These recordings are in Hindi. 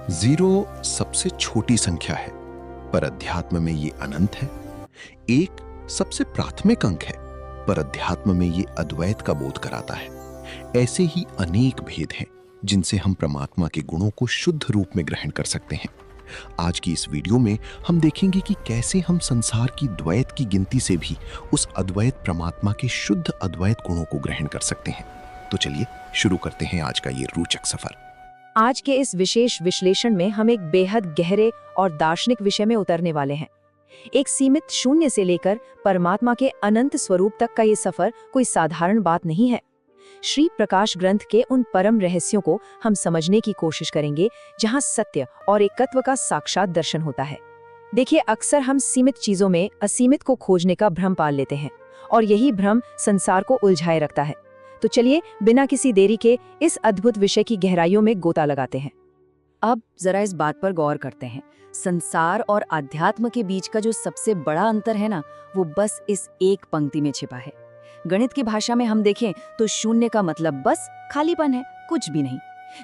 जीरो सबसे छोटी संख्या है, पर अध्यात्म में ये अनंत है। एक सबसे प्राथमिक अंक है, पर अध्यात्म में ये अद्वैत का बोध कराता है। ऐसे ही अनेक भेद हैं जिनसे हम परमात्मा के गुणों को शुद्ध रूप में ग्रहण कर सकते हैं। आज की इस वीडियो में हम देखेंगे कि कैसे हम संसार की द्वैत की गिनती से भी उस अद्वैत परमात्मा के शुद्ध अद्वैत गुणों को ग्रहण कर सकते हैं। तो चलिए शुरू करते हैं आज का ये रोचक सफर। आज के इस विशेष विश्लेषण में हम एक बेहद गहरे और दार्शनिक विषय में उतरने वाले हैं। एक सीमित शून्य से लेकर परमात्मा के अनंत स्वरूप तक का ये सफर कोई साधारण बात नहीं है। श्री प्रकाश ग्रंथ के उन परम रहस्यों को हम समझने की कोशिश करेंगे जहां सत्य और एकत्व का साक्षात दर्शन होता है। देखिए, अक्सर हम सीमित चीजों में असीमित को खोजने का भ्रम पाल लेते हैं और यही भ्रम संसार को उलझाए रखता है। तो चलिए बिना किसी देरी के इस अद्भुत विषय की गहराइयों में गोता लगाते हैं। अब जरा इस बात पर गौर करते हैं। संसार और अध्यात्म के बीच का जो सबसे बड़ा अंतर है ना, वो बस इस एक पंक्ति में छिपा है। गणित की भाषा में हम देखें तो शून्य का मतलब बस खालीपन है, कुछ भी नहीं।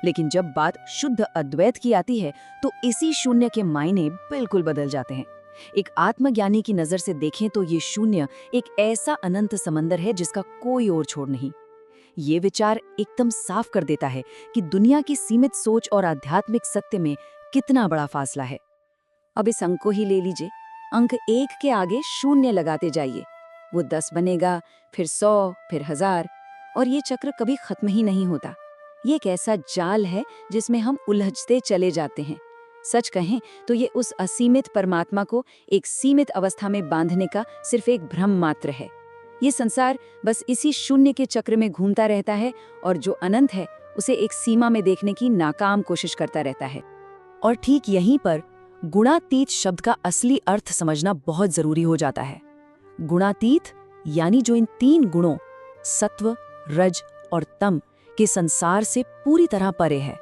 लेकिन जब बात शुद्ध अद्वैत की आती है तो इसी शून्य के मायने बिल्कुल बदल जाते हैं। एक आत्मज्ञानी की नजर से देखें तो ये शून्य एक ऐसा अनंत समंदर है जिसका कोई और छोर नहीं। ये विचार एकदम साफ कर देता है कि दुनिया की सीमित सोच और आध्यात्मिक सत्य में कितना बड़ा फासला है। अब इस अंक को ही ले लीजिए। अंक 1 के आगे शून्य लगाते जाइए, वो 10 बनेगा, फिर 100, फिर 1000, और ये चक्र कभी खत्म ही नहीं होता। ये एक ऐसा जाल है जिसमें हम उलझते चले जाते हैं। सच कहें तो ये उस असीमित परमात्मा को एक सीमित अवस्था में बांधने का सिर्फ एक भ्रम मात्र है। ये संसार बस इसी शून्य के चक्र में घूमता रहता है और जो अनंत है उसे एक सीमा में देखने की नाकाम कोशिश करता रहता है। और ठीक यहीं पर गुणातीत शब्द का असली अर्थ समझना बहुत जरूरी हो जाता है। गुणातीत यानी जो इन 3 गुणों सत्व, रज और तम के संसार से पूरी तरह परे है।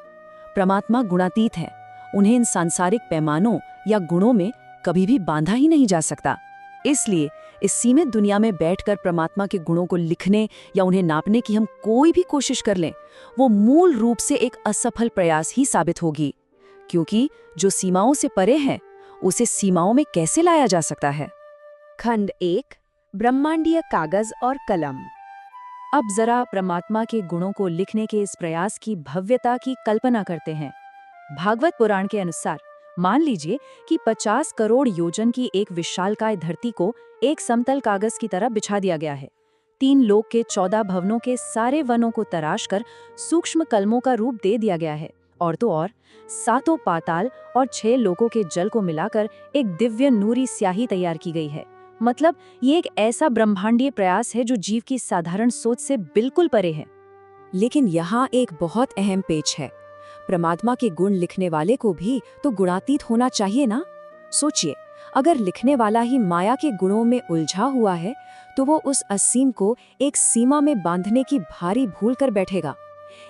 परमात्मा गुणातीत है, उन्हें इन सांसारिक पैमानों या गुणों में कभी भी बांधा ही नहीं जा सकता। इसलिए इस सीमित दुनिया में बैठकर परमात्मा के गुणों को लिखने या उन्हें नापने की हम कोई भी कोशिश कर लें, वो मूल रूप से एक असफल प्रयास ही साबित होगी, क्योंकि जो सीमाओं से परे है उसे सीमाओं में कैसे लाया जा सकता है। खंड 1, ब्रह्मांडीय कागज और कलम। अब जरा परमात्मा के गुणों को लिखने के इस प्रयास की भव्यता की कल्पना करते हैं। भागवत पुराण के अनुसार मान लीजिए कि 50 करोड़ योजन की एक विशालकाय धरती को एक समतल कागज की तरह बिछा दिया गया है। 3 लोक के 14 भवनों के सारे वनों को तराश कर सूक्ष्म कलमों का रूप दे दिया गया है। और तो और 7 पाताल और 6 लोकों के जल को मिलाकर एक दिव्य नूरी स्याही तैयार की गई है। मतलब ये एक ऐसा ब्रह्मांडीय प्रयास है जो जीव की साधारण सोच से बिल्कुल परे है। लेकिन यहाँ एक बहुत अहम पेच है। परमात्मा के गुण लिखने वाले को भी तो गुणातीत होना चाहिए ना। सोचिए, अगर लिखने वाला ही माया के गुणों में उलझा हुआ है तो वो उस असीम को एक सीमा में बांधने की भारी भूल कर बैठेगा।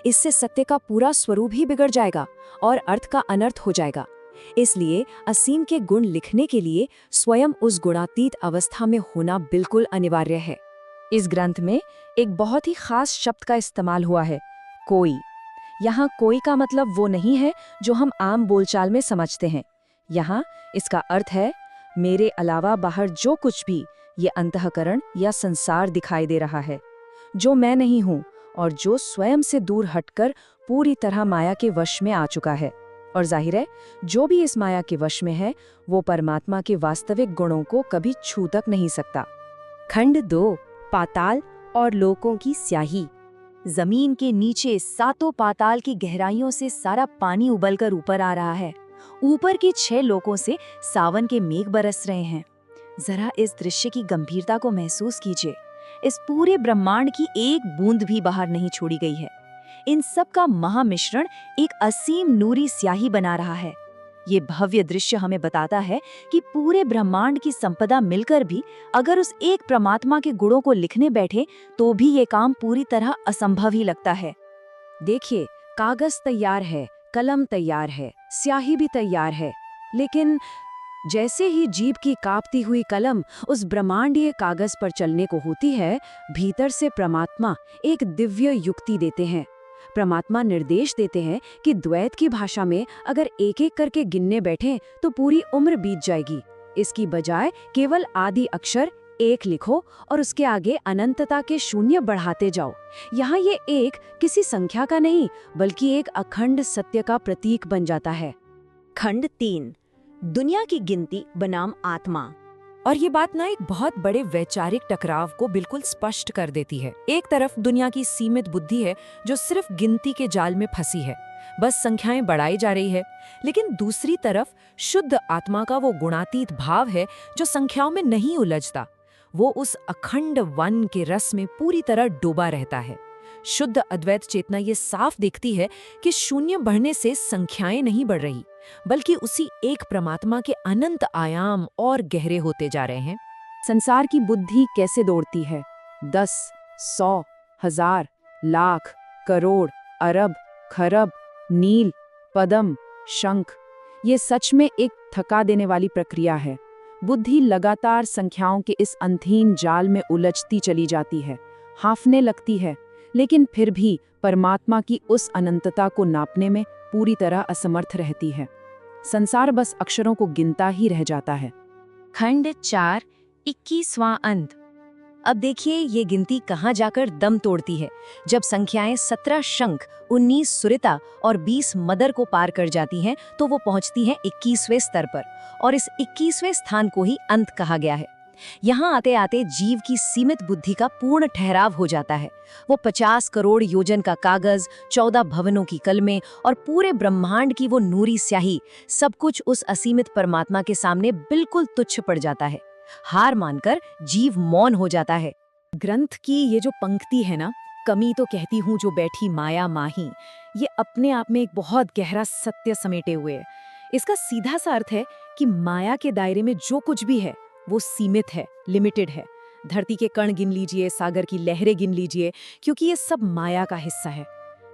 इससे सत्य का पूरा स्वरूप ही बिगड़ जाएगा और अर्थ का अनर्थ हो जाएगा। इसलिए असीम के गुण लिखने के लिए स्वयं उस गुणातीत अवस्था में होना बिल्कुल अनिवार्य है। इस ग्रंथ में एक बहुत ही खास शब्द का इस्तेमाल हुआ है, कोई। यहाँ कोई का मतलब वो नहीं है जो हम आम बोलचाल में समझते हैं। यहाँ इसका अर्थ है मेरे अलावा बाहर जो कुछ भी ये अंतःकरण या संसार दिखाई दे रहा है, जो मैं नहीं हूँ और जो स्वयं से दूर हटकर पूरी तरह माया के वश में आ चुका है। और जाहिर है, जो भी इस माया के वश में है वो परमात्मा के वास्तविक गुणों को कभी छू तक नहीं सकता। खंड 2, पाताल और लोकों की स्याही। जमीन के नीचे 7 पाताल की गहराइयों से सारा पानी उबलकर ऊपर आ रहा है। ऊपर के 6 लोकों से सावन के मेघ बरस रहे हैं। जरा इस दृश्य की गंभीरता को महसूस कीजिए। इस पूरे ब्रह्मांड की एक बूंद भी बाहर नहीं छोड़ी गई है। इन सब का महामिश्रण एक असीम नूरी स्याही बना रहा है। ये भव्य दृश्य हमें बताता है कि पूरे ब्रह्मांड की संपदा मिलकर भी अगर उस एक परमात्मा के गुणों को लिखने बैठे तो भी ये काम पूरी तरह असंभव ही लगता है। देखिए, कागज तैयार है, कलम तैयार है, स्याही भी तैयार है, लेकिन जैसे ही जीभ की कांपती हुई कलम उस ब्रह्मांडीय कागज पर चलने को होती है, भीतर से परमात्मा एक दिव्य युक्ति देते हैं। परमात्मा निर्देश देते हैं कि द्वैत की भाषा में अगर एक एक करके गिनने बैठें तो पूरी उम्र बीत जाएगी। इसकी बजाय केवल आदि अक्षर एक लिखो और उसके आगे अनंतता के शून्य बढ़ाते जाओ। यहाँ ये एक किसी संख्या का नहीं बल्कि एक अखंड सत्य का प्रतीक बन जाता है। खंड 3, दुनिया की गिनती बनाम आत्मा। और ये बात ना एक बहुत बड़े वैचारिक टकराव को बिल्कुल स्पष्ट कर देती है। एक तरफ दुनिया की सीमित बुद्धि है जो सिर्फ गिनती के जाल में फंसी है, बस संख्याएं बढ़ाई जा रही है। लेकिन दूसरी तरफ शुद्ध आत्मा का वो गुणातीत भाव है जो संख्याओं में नहीं उलझता। वो उस अखंड वन के रस में पूरी तरह डूबा रहता है। शुद्ध अद्वैत चेतना ये साफ देखती है कि शून्य बढ़ने से संख्याएं नहीं बढ़ रही, बल्कि उसी एक परमात्मा के अनंत आयाम और गहरे होते जा रहे हैं। संसार की बुद्धि कैसे दौड़ती है? 10, 100, 1000, लाख, करोड़, अरब, खरब, नील, पदम, शंख। ये सच में एक थका देने वाली प्रक्रिया है। बुद्धि लगातार संख्याओं के इस अंतहीन जाल में उलझती चली जाती है, हांफने लगती है, लेकिन फिर भी परमात्मा की उस अनंतता को नापने में पूरी तरह असमर्थ रहती है। संसार बस अक्षरों को गिनता ही रह जाता है। खंड 4, 21वां अंत। अब देखिए ये गिनती कहाँ जाकर दम तोड़ती है। जब संख्याएं 17 शंख, 19 सुरिता और 20 मदर को पार कर जाती हैं, तो वो पहुंचती हैं 21वें स्तर पर, और इस 21वें स्थान को ही अंत कहा गया है। यहाँ आते आते जीव की सीमित बुद्धि का पूर्ण ठहराव हो जाता है। वो 50 करोड़ योजन का कागज, 14 भवनों की कलमें और पूरे ब्रह्मांड की वो नूरी स्याही, सब कुछ उस असीमित परमात्मा के सामने बिल्कुल तुच्छ पड़ जाता है। हार मानकर जीव मौन हो जाता है। ग्रंथ की ये जो पंक्ति है ना, कमी तो कहती हूँ जो बैठी माया माही, ये अपने आप में एक बहुत गहरा सत्य समेटे हुए है। इसका सीधा सा अर्थ है कि माया के दायरे में जो कुछ भी है वो सीमित है, लिमिटेड है। धरती के कण गिन लीजिए, सागर की लहरें गिन लीजिए, क्योंकि ये सब माया का हिस्सा है।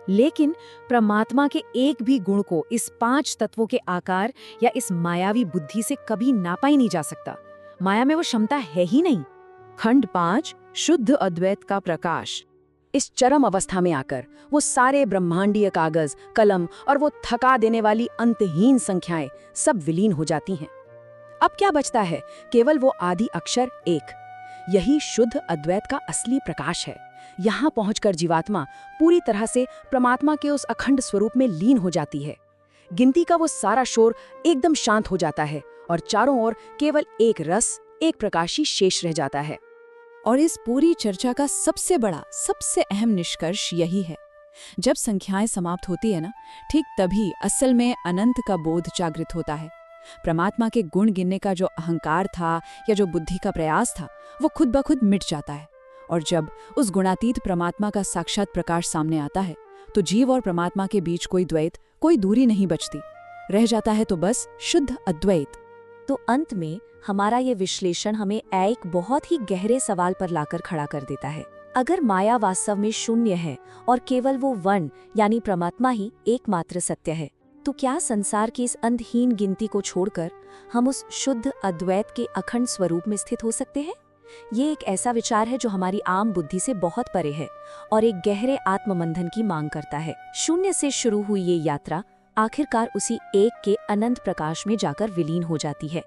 लेकिन परमात्मा के एक भी गुण को इस 5 तत्वों के आकार या इस मायावी बुद्धि से कभी नापा ही नहीं जा सकता। माया में वो क्षमता है ही नहीं। खंड 5, शुद्ध अद्वैत का प्रकाश। इस चरम अवस्था में आकर वो सारे ब्रह्मांडीय कागज, कलम और वो थका देने वाली अंतहीन संख्याएं सब विलीन हो जाती हैं। अब क्या बचता है? केवल वो आदि अक्षर एक। यही शुद्ध अद्वैत का असली प्रकाश है। यहाँ पहुंचकर जीवात्मा पूरी तरह से परमात्मा के उस अखंड स्वरूप में लीन हो जाती है। गिनती का वो सारा शोर एकदम शांत हो जाता है और चारों ओर केवल एक रस, एक प्रकाश ही शेष रह जाता है। और इस पूरी चर्चा का सबसे बड़ा, सबसे अहम निष्कर्ष यही है, जब संख्याएं समाप्त होती है ना, ठीक तभी असल में अनंत का बोध जागृत होता है। परमात्मा के गुण गिनने का जो अहंकार था या जो बुद्धि का प्रयास था, वो खुद ब खुद मिट जाता है। और जब उस गुणातीत परमात्मा का साक्षात प्रकाश सामने आता है, तो जीव और परमात्मा के बीच कोई द्वैत, कोई दूरी नहीं बचती। रह जाता है तो बस शुद्ध अद्वैत। तो अंत में हमारा ये विश्लेषण हमें एक बहुत ही गहरे सवाल पर लाकर खड़ा कर देता है। अगर माया वास्तव में शून्य है और केवल वो वन यानी परमात्मा ही एकमात्र सत्य है, तो क्या संसार की इस अंतहीन गिनती को छोड़कर हम उस शुद्ध अद्वैत के अखंड स्वरूप में स्थित हो सकते हैं? ये एक ऐसा विचार है जो हमारी आम बुद्धि से बहुत परे है और एक गहरे आत्ममंथन की मांग करता है। शून्य से शुरू हुई ये यात्रा आखिरकार उसी एक के अनंत प्रकाश में जाकर विलीन हो जाती है।